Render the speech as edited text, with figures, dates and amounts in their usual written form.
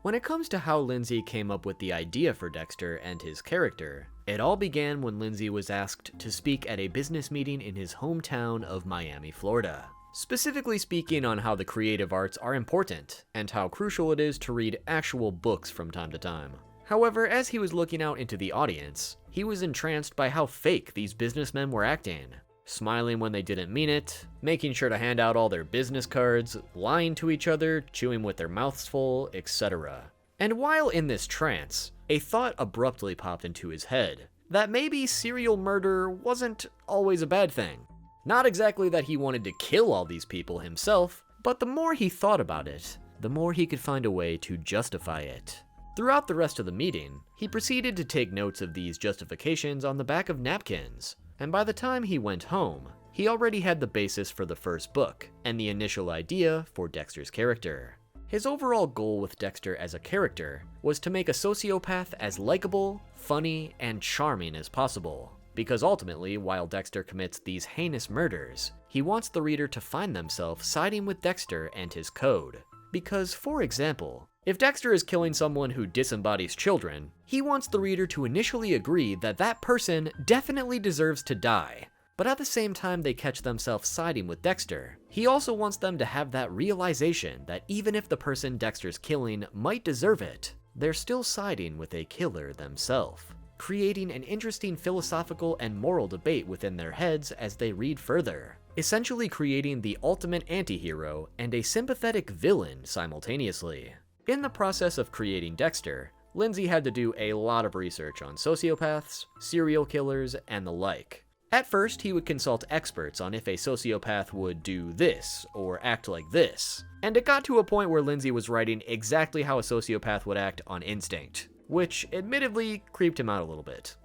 When it comes to how Lindsay came up with the idea for Dexter and his character, it all began when Lindsay was asked to speak at a business meeting in his hometown of Miami, Florida. Specifically speaking on how the creative arts are important, and how crucial it is to read actual books from time to time. However, as he was looking out into the audience, he was entranced by how fake these businessmen were acting. Smiling when they didn't mean it, making sure to hand out all their business cards, lying to each other, chewing with their mouths full, etc. And while in this trance, a thought abruptly popped into his head, that maybe serial murder wasn't always a bad thing. Not exactly that he wanted to kill all these people himself, but the more he thought about it, the more he could find a way to justify it. Throughout the rest of the meeting, he proceeded to take notes of these justifications on the back of napkins, and by the time he went home, he already had the basis for the first book, and the initial idea for Dexter's character. His overall goal with Dexter as a character was to make a sociopath as likable, funny, and charming as possible. Because ultimately, while Dexter commits these heinous murders, he wants the reader to find themselves siding with Dexter and his code. Because, for example, if Dexter is killing someone who disembodies children, he wants the reader to initially agree that that person definitely deserves to die. But at the same time they catch themselves siding with Dexter, he also wants them to have that realization that even if the person Dexter's killing might deserve it, they're still siding with a killer themselves, creating an interesting philosophical and moral debate within their heads as they read further, essentially creating the ultimate anti-hero and a sympathetic villain simultaneously. In the process of creating Dexter, Lindsay had to do a lot of research on sociopaths, serial killers, and the like. At first, he would consult experts on if a sociopath would do this or act like this, and it got to a point where Lindsay was writing exactly how a sociopath would act on instinct, which admittedly creeped him out a little bit.